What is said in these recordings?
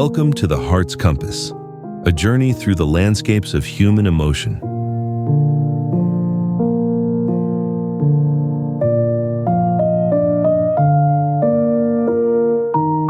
Welcome to the Heart's Compass, a journey through the landscapes of human emotion.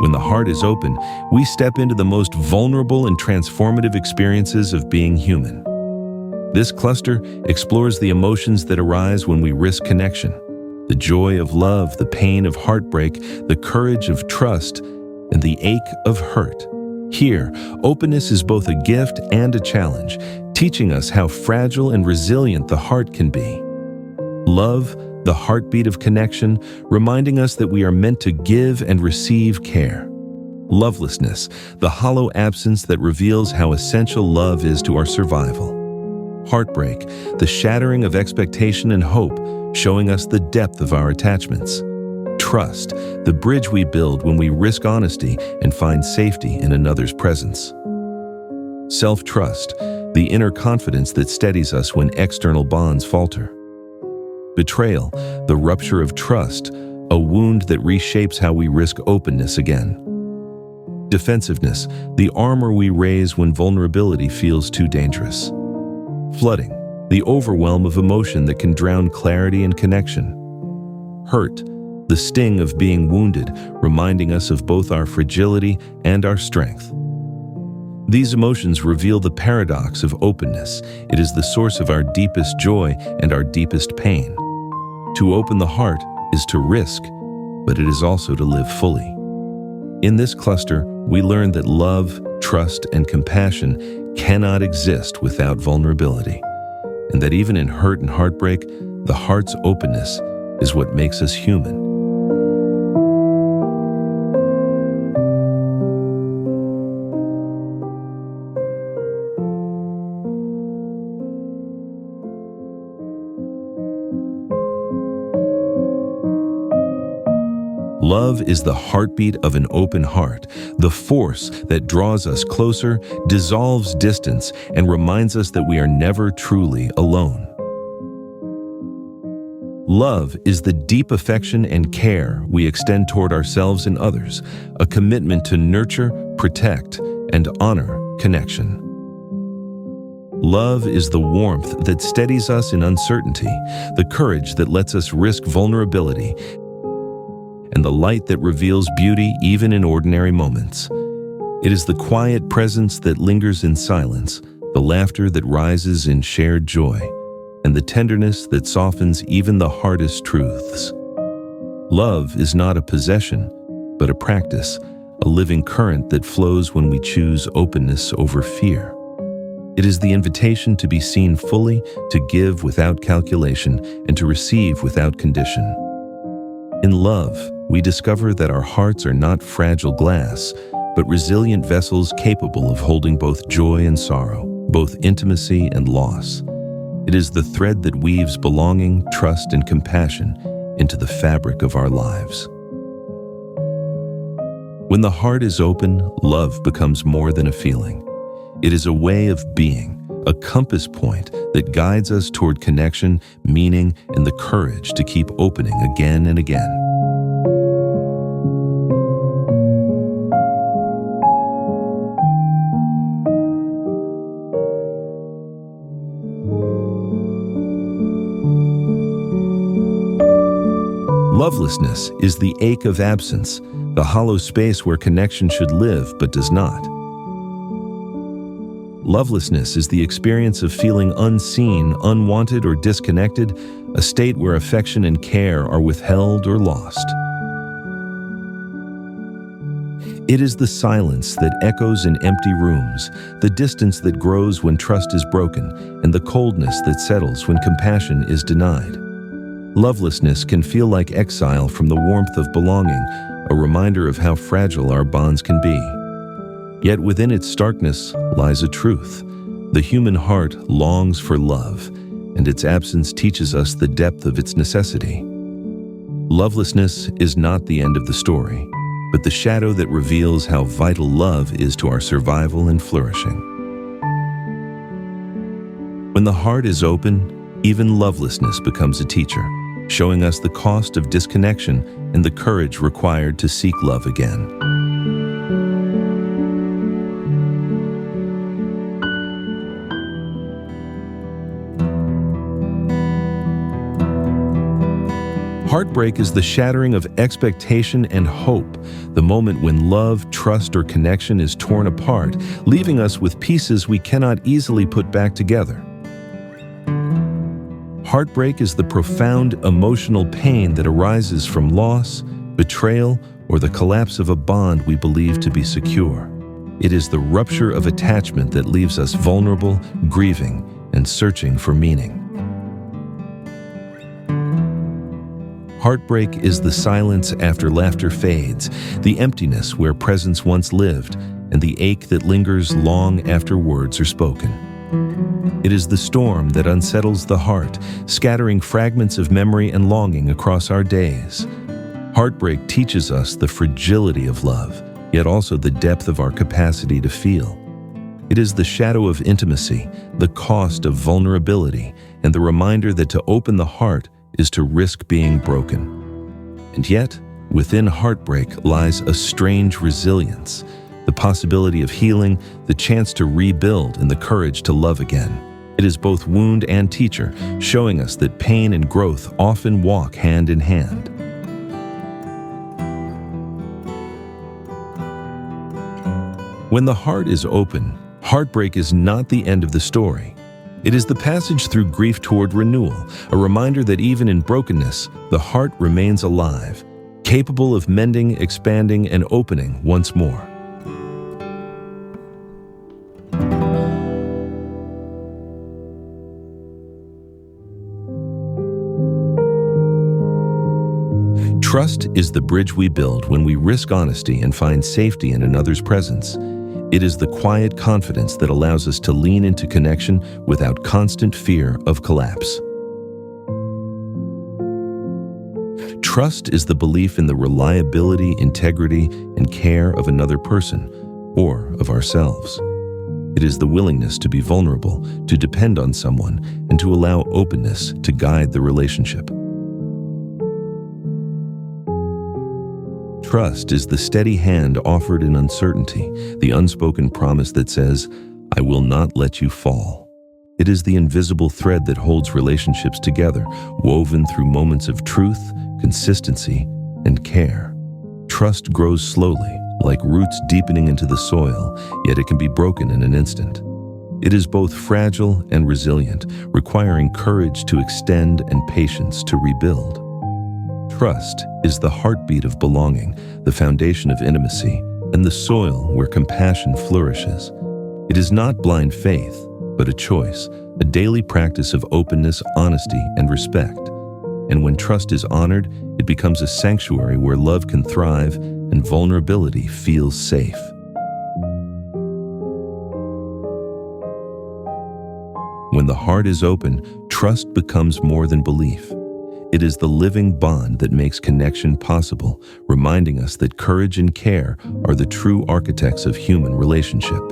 When the heart is open, we step into the most vulnerable and transformative experiences of being human. This cluster explores the emotions that arise when we risk connection, the joy of love, the pain of heartbreak, the courage of trust, and the ache of hurt. Here, openness is both a gift and a challenge, teaching us how fragile and resilient the heart can be. Love, the heartbeat of connection, reminding us that we are meant to give and receive care. Lovelessness, the hollow absence that reveals how essential love is to our survival. Heartbreak, the shattering of expectation and hope, showing us the depth of our attachments. Trust, the bridge we build when we risk honesty and find safety in another's presence. Self-trust, the inner confidence that steadies us when external bonds falter. Betrayal, the rupture of trust, a wound that reshapes how we risk openness again. Defensiveness, the armor we raise when vulnerability feels too dangerous. Flooding, the overwhelm of emotion that can drown clarity and connection. Hurt, the sting of being wounded, reminding us of both our fragility and our strength. These emotions reveal the paradox of openness. It is the source of our deepest joy and our deepest pain. To open the heart is to risk, but it is also to live fully. In this cluster, we learn that love, trust, and compassion cannot exist without vulnerability, and that even in hurt and heartbreak, the heart's openness is what makes us human. Love is the heartbeat of an open heart, the force that draws us closer, dissolves distance, and reminds us that we are never truly alone. Love is the deep affection and care we extend toward ourselves and others, a commitment to nurture, protect, and honor connection. Love is the warmth that steadies us in uncertainty, the courage that lets us risk vulnerability, and the light that reveals beauty even in ordinary moments. It is the quiet presence that lingers in silence, the laughter that rises in shared joy, and the tenderness that softens even the hardest truths. Love is not a possession, but a practice, a living current that flows when we choose openness over fear. It is the invitation to be seen fully, to give without calculation, and to receive without condition. In love, we discover that our hearts are not fragile glass, but resilient vessels capable of holding both joy and sorrow, both intimacy and loss. It is the thread that weaves belonging, trust, and compassion into the fabric of our lives. When the heart is open, love becomes more than a feeling. It is a way of being, a compass point that guides us toward connection, meaning, and the courage to keep opening again and again. Lovelessness is the ache of absence, the hollow space where connection should live but does not. Lovelessness is the experience of feeling unseen, unwanted, or disconnected, a state where affection and care are withheld or lost. It is the silence that echoes in empty rooms, the distance that grows when trust is broken, and the coldness that settles when compassion is denied. Lovelessness can feel like exile from the warmth of belonging, a reminder of how fragile our bonds can be. Yet within its starkness lies a truth. The human heart longs for love, and its absence teaches us the depth of its necessity. Lovelessness is not the end of the story, but the shadow that reveals how vital love is to our survival and flourishing. When the heart is open, even lovelessness becomes a teacher, showing us the cost of disconnection and the courage required to seek love again. Heartbreak is the shattering of expectation and hope, the moment when love, trust, or connection is torn apart, leaving us with pieces we cannot easily put back together. Heartbreak is the profound emotional pain that arises from loss, betrayal, or the collapse of a bond we believe to be secure. It is the rupture of attachment that leaves us vulnerable, grieving, and searching for meaning. Heartbreak is the silence after laughter fades, the emptiness where presence once lived, and the ache that lingers long after words are spoken. It is the storm that unsettles the heart, scattering fragments of memory and longing across our days. Heartbreak teaches us the fragility of love, yet also the depth of our capacity to feel. It is the shadow of intimacy, the cost of vulnerability, and the reminder that to open the heart is to risk being broken. And yet, within heartbreak lies a strange resilience, the possibility of healing, the chance to rebuild, and the courage to love again. It is both wound and teacher, showing us that pain and growth often walk hand in hand. When the heart is open, heartbreak is not the end of the story. It is the passage through grief toward renewal, a reminder that even in brokenness, the heart remains alive, capable of mending, expanding, and opening once more. Trust is the bridge we build when we risk honesty and find safety in another's presence. It is the quiet confidence that allows us to lean into connection without constant fear of collapse. Trust is the belief in the reliability, integrity, and care of another person, or of ourselves. It is the willingness to be vulnerable, to depend on someone, and to allow openness to guide the relationship. Trust is the steady hand offered in uncertainty, the unspoken promise that says, "I will not let you fall." It is the invisible thread that holds relationships together, woven through moments of truth, consistency, and care. Trust grows slowly, like roots deepening into the soil, yet it can be broken in an instant. It is both fragile and resilient, requiring courage to extend and patience to rebuild. Trust is the heartbeat of belonging, the foundation of intimacy, and the soil where compassion flourishes. It is not blind faith, but a choice, a daily practice of openness, honesty, and respect. And when trust is honored, it becomes a sanctuary where love can thrive and vulnerability feels safe. When the heart is open, trust becomes more than belief. It is the living bond that makes connection possible, reminding us that courage and care are the true architects of human relationship.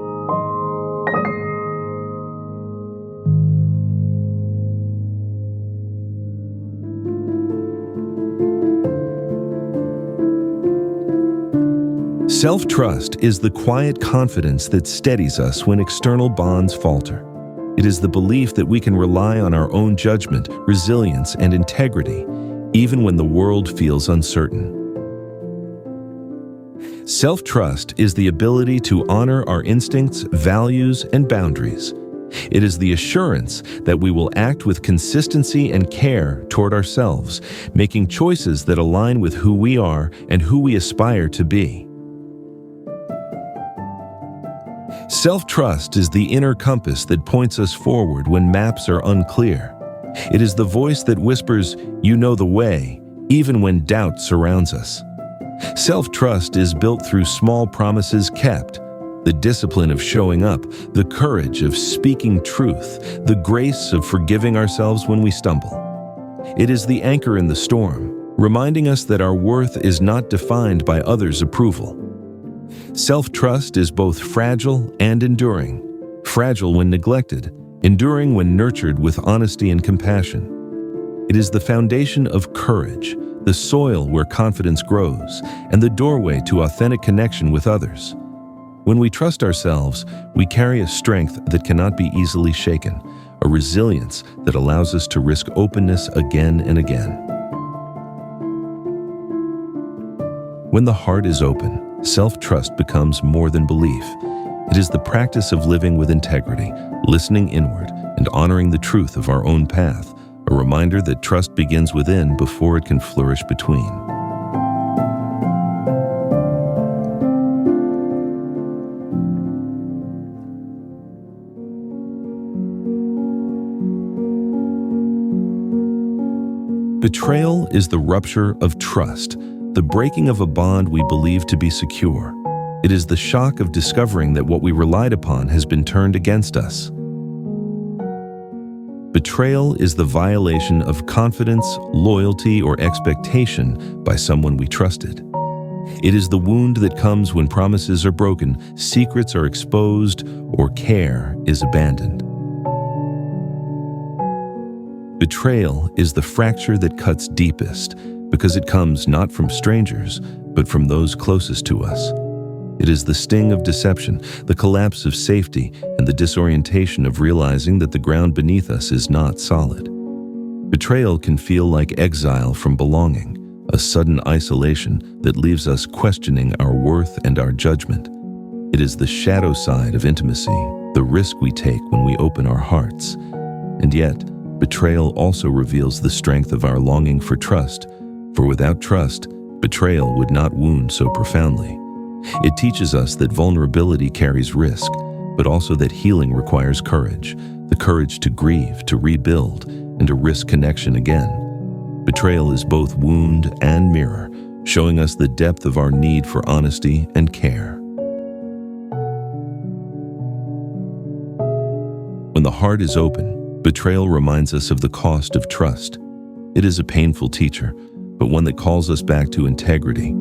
Self-trust is the quiet confidence that steadies us when external bonds falter. It is the belief that we can rely on our own judgment, resilience, and integrity, even when the world feels uncertain. Self-trust is the ability to honor our instincts, values, and boundaries. It is the assurance that we will act with consistency and care toward ourselves, making choices that align with who we are and who we aspire to be. Self-trust is the inner compass that points us forward when maps are unclear. It is the voice that whispers, "You know the way," even when doubt surrounds us. Self-trust is built through small promises kept, the discipline of showing up, the courage of speaking truth, the grace of forgiving ourselves when we stumble. It is the anchor in the storm, reminding us that our worth is not defined by others' approval. Self-trust is both fragile and enduring, fragile when neglected, enduring when nurtured with honesty and compassion. It is the foundation of courage, the soil where confidence grows, and the doorway to authentic connection with others. When we trust ourselves, we carry a strength that cannot be easily shaken, a resilience that allows us to risk openness again and again. When the heart is open, self-trust becomes more than belief. It is the practice of living with integrity, listening inward, and honoring the truth of our own path, a reminder that trust begins within before it can flourish between. Betrayal is the rupture of trust, the breaking of a bond we believe to be secure. It is the shock of discovering that what we relied upon has been turned against us. Betrayal is the violation of confidence, loyalty, or expectation by someone we trusted. It is the wound that comes when promises are broken, secrets are exposed, or care is abandoned. Betrayal is the fracture that cuts deepest because it comes not from strangers, but from those closest to us. It is the sting of deception, the collapse of safety, and the disorientation of realizing that the ground beneath us is not solid. Betrayal can feel like exile from belonging, a sudden isolation that leaves us questioning our worth and our judgment. It is the shadow side of intimacy, the risk we take when we open our hearts. And yet, betrayal also reveals the strength of our longing for trust, for without trust, betrayal would not wound so profoundly. It teaches us that vulnerability carries risk, but also that healing requires courage, the courage to grieve, to rebuild, and to risk connection again. Betrayal is both wound and mirror, showing us the depth of our need for honesty and care. When the heart is open, betrayal reminds us of the cost of trust. It is a painful teacher, but one that calls us back to integrity.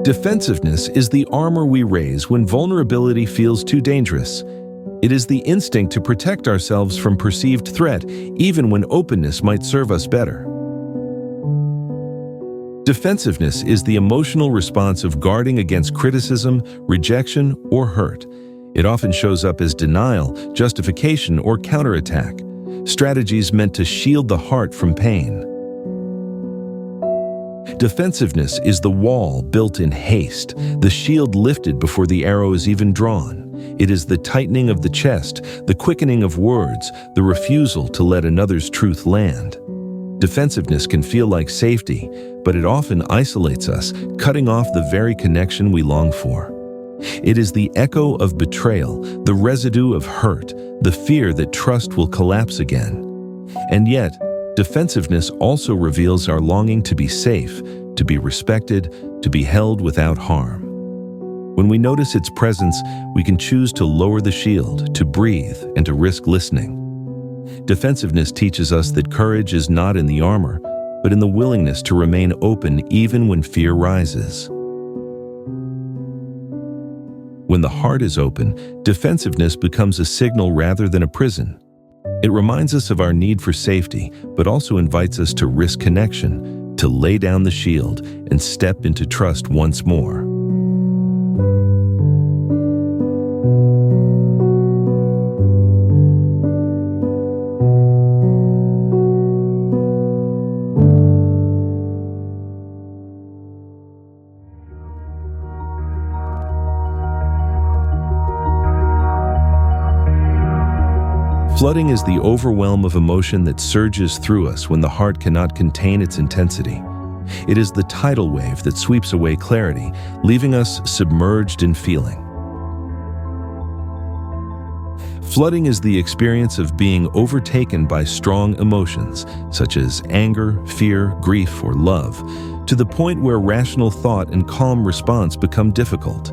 Defensiveness is the armor we raise when vulnerability feels too dangerous. It is the instinct to protect ourselves from perceived threat, even when openness might serve us better. Defensiveness is the emotional response of guarding against criticism, rejection, or hurt. It often shows up as denial, justification, or counterattack, strategies meant to shield the heart from pain. Defensiveness is the wall built in haste, the shield lifted before the arrow is even drawn. It is the tightening of the chest, the quickening of words, the refusal to let another's truth land. Defensiveness can feel like safety, but it often isolates us, cutting off the very connection we long for. It is the echo of betrayal, the residue of hurt, the fear that trust will collapse again. And yet, defensiveness also reveals our longing to be safe, to be respected, to be held without harm. When we notice its presence, we can choose to lower the shield, to breathe, and to risk listening. Defensiveness teaches us that courage is not in the armor, but in the willingness to remain open even when fear rises. When the heart is open, defensiveness becomes a signal rather than a prison. It reminds us of our need for safety, but also invites us to risk connection, to lay down the shield and step into trust once more. Flooding is the overwhelm of emotion that surges through us when the heart cannot contain its intensity. It is the tidal wave that sweeps away clarity, leaving us submerged in feeling. Flooding is the experience of being overtaken by strong emotions, such as anger, fear, grief, or love, to the point where rational thought and calm response become difficult.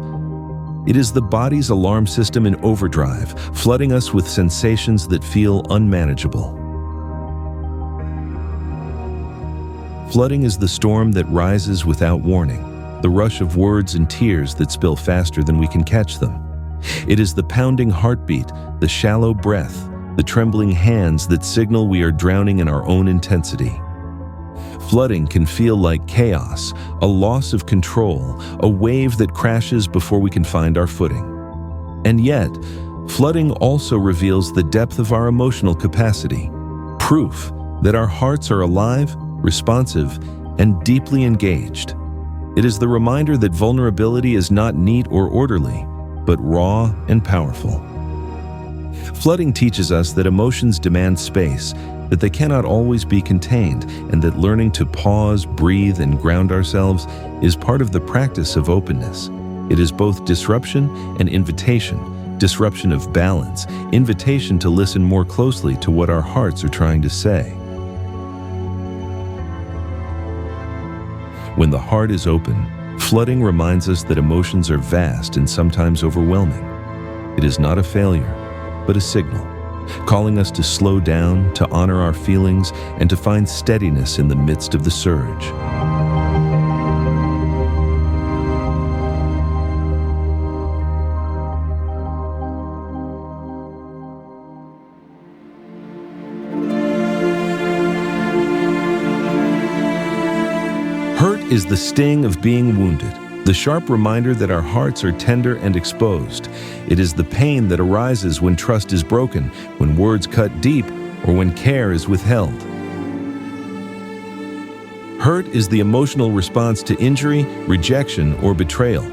It is the body's alarm system in overdrive, flooding us with sensations that feel unmanageable. Flooding is the storm that rises without warning, the rush of words and tears that spill faster than we can catch them. It is the pounding heartbeat, the shallow breath, the trembling hands that signal we are drowning in our own intensity. Flooding can feel like chaos, a loss of control, a wave that crashes before we can find our footing. And yet, flooding also reveals the depth of our emotional capacity, proof that our hearts are alive, responsive, and deeply engaged. It is the reminder that vulnerability is not neat or orderly, but raw and powerful. Flooding teaches us that emotions demand space, that they cannot always be contained, and that learning to pause, breathe, and ground ourselves is part of the practice of openness. It is both disruption and invitation, disruption of balance, invitation to listen more closely to what our hearts are trying to say. When the heart is open, flooding reminds us that emotions are vast and sometimes overwhelming. It is not a failure, but a signal, calling us to slow down, to honor our feelings, and to find steadiness in the midst of the surge. Hurt is the sting of being wounded, the sharp reminder that our hearts are tender and exposed. It is the pain that arises when trust is broken, when words cut deep, or when care is withheld. Hurt is the emotional response to injury, rejection, or betrayal.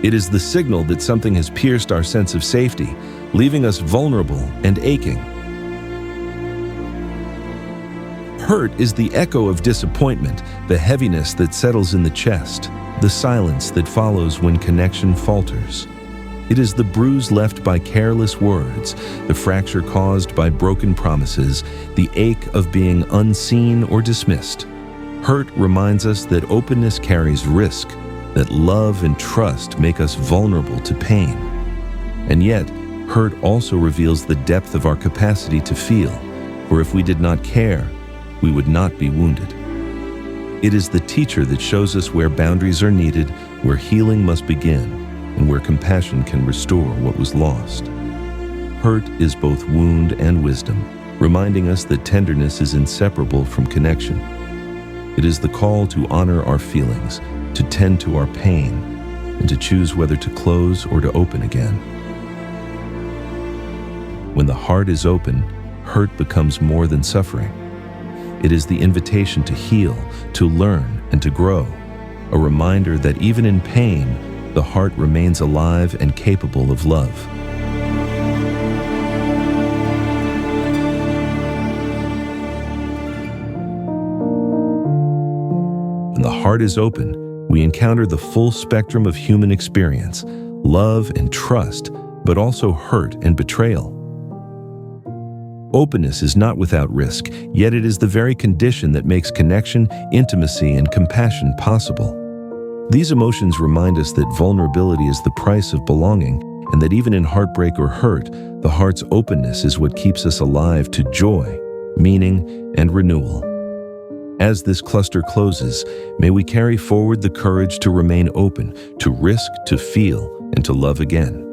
It is the signal that something has pierced our sense of safety, leaving us vulnerable and aching. Hurt is the echo of disappointment, the heaviness that settles in the chest, the silence that follows when connection falters. It is the bruise left by careless words, the fracture caused by broken promises, the ache of being unseen or dismissed. Hurt reminds us that openness carries risk, that love and trust make us vulnerable to pain. And yet, hurt also reveals the depth of our capacity to feel, for if we did not care, we would not be wounded. It is the teacher that shows us where boundaries are needed, where healing must begin, and where compassion can restore what was lost. Hurt is both wound and wisdom, reminding us that tenderness is inseparable from connection. It is the call to honor our feelings, to tend to our pain, and to choose whether to close or to open again. When the heart is open, hurt becomes more than suffering. It is the invitation to heal, to learn, and to grow, a reminder that even in pain, the heart remains alive and capable of love. When the heart is open, we encounter the full spectrum of human experience, love and trust, but also hurt and betrayal. Openness is not without risk, yet it is the very condition that makes connection, intimacy, and compassion possible. These emotions remind us that vulnerability is the price of belonging, and that even in heartbreak or hurt, the heart's openness is what keeps us alive to joy, meaning, and renewal. As this cluster closes, may we carry forward the courage to remain open, to risk, to feel, and to love again.